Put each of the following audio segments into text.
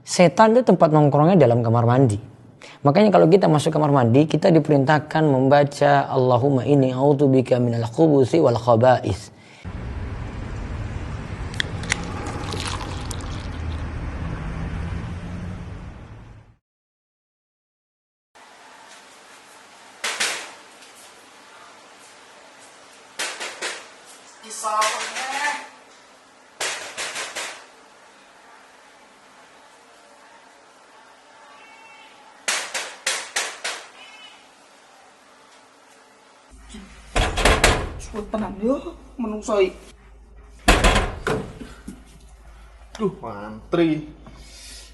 Setan itu tempat nongkrongnya dalam kamar mandi. Makanya kalau kita masuk kamar mandi, kita diperintahkan membaca Allahumma inni a'udzubika minal khubuthi wal khaba'is. Tenan yo menungsoi. Duh, mantri.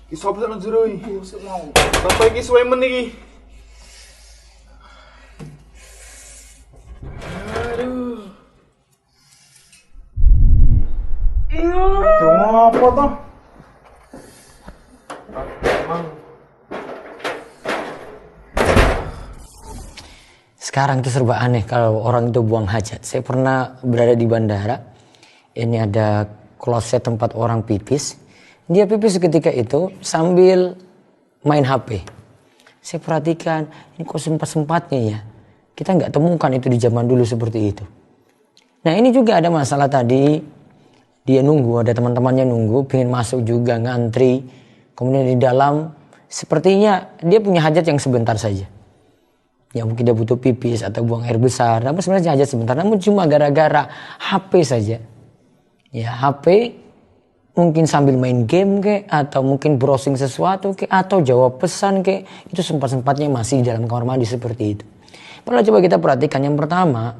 Ki sapa nang jero iki? Sik mau. Bapak iki suwe men iki. Aduh. Cuma apa toh? Sekarang itu serba aneh kalau orang itu buang hajat. Saya pernah berada di bandara. Ini ada kloset tempat orang pipis. Dia pipis ketika itu sambil main HP. Saya perhatikan, ini kok sempat-sempatnya ya. Kita nggak temukan itu di zaman dulu seperti itu. Nah ini juga ada masalah tadi. Dia nunggu, ada teman-temannya nunggu, pengen masuk juga, ngantri. Kemudian di dalam, sepertinya dia punya hajat yang sebentar saja. Ya mungkin dia butuh pipis atau buang air besar. Namun sebenarnya hajat sebentar. Namun cuma gara-gara HP saja. Ya HP mungkin sambil main game kek. Atau mungkin browsing sesuatu kek. Atau jawab pesan kek. Itu sempat-sempatnya masih di dalam kamar mandi seperti itu. Padahal coba kita perhatikan yang pertama.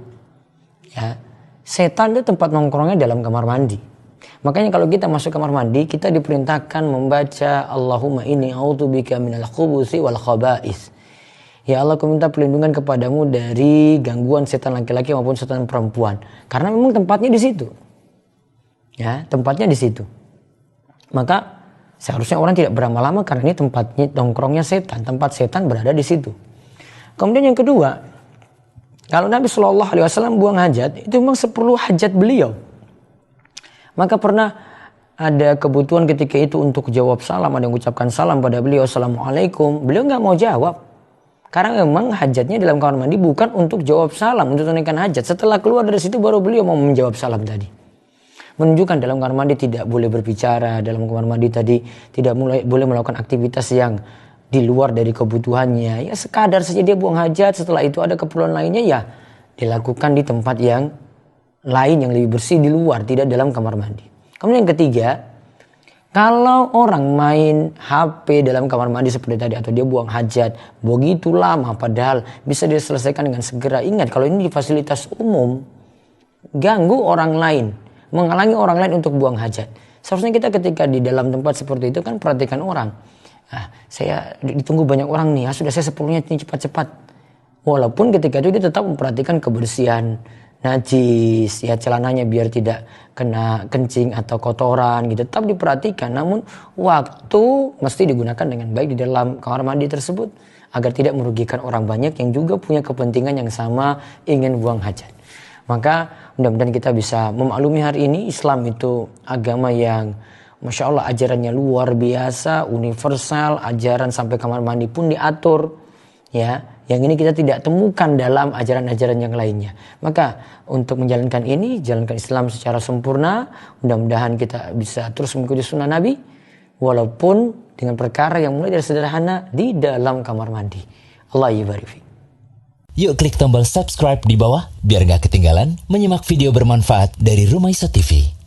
Ya, setan itu tempat nongkrongnya dalam kamar mandi. Makanya kalau kita masuk kamar mandi. Kita diperintahkan membaca Allahumma inni a'udzubika minal khubuthi wal khaba'is. Ya Allah, aku minta perlindungan kepadamu dari gangguan setan laki-laki maupun setan perempuan. Karena memang tempatnya di situ. Ya, tempatnya di situ. Maka seharusnya orang tidak beramal-lama karena ini tempatnya nongkrongnya setan. Tempat setan berada di situ. Kemudian yang kedua, kalau Nabi SAW buang hajat, itu memang seperlu hajat beliau. Maka pernah ada kebutuhan ketika itu untuk jawab salam. Ada yang ucapkan salam pada beliau, Assalamualaikum. Beliau nggak mau jawab. Karena memang hajatnya dalam kamar mandi bukan untuk jawab salam, untuk tunaikan hajat. Setelah keluar dari situ baru beliau mau menjawab salam tadi. Menunjukkan dalam kamar mandi tidak boleh berbicara, dalam kamar mandi tadi tidak boleh melakukan aktivitas yang di luar dari kebutuhannya. Ya sekadar saja dia buang hajat, setelah itu ada keperluan lainnya ya dilakukan di tempat yang lain yang lebih bersih di luar, tidak dalam kamar mandi. Kemudian yang ketiga, kalau orang main HP dalam kamar mandi seperti tadi atau dia buang hajat begitu lama padahal bisa diselesaikan dengan segera. Ingat kalau ini di fasilitas umum, ganggu orang lain, menghalangi orang lain untuk buang hajat. Seharusnya kita ketika di dalam tempat seperti itu kan perhatikan orang. Saya ditunggu banyak orang nih, sudah saya seperlunya ini cepat-cepat. Walaupun ketika itu dia tetap memperhatikan kebersihan najis, ya celananya biar tidak kena kencing atau kotoran gitu, tetap diperhatikan. Namun waktu mesti digunakan dengan baik di dalam kamar mandi tersebut agar tidak merugikan orang banyak yang juga punya kepentingan yang sama ingin buang hajat. Maka mudah-mudahan kita bisa memaklumi hari ini Islam itu agama yang Masya Allah ajarannya luar biasa, universal, ajaran sampai kamar mandi pun diatur. Ya, yang ini kita tidak temukan dalam ajaran-ajaran yang lainnya. Maka untuk menjalankan ini, jalankan Islam secara sempurna. Mudah-mudahan kita bisa terus mengikuti sunnah Nabi. Walaupun dengan perkara yang mulai dari sederhana di dalam kamar mandi. Allah yubarik. Yuk klik tombol subscribe di bawah biar gak ketinggalan menyimak video bermanfaat dari Rumaiso TV.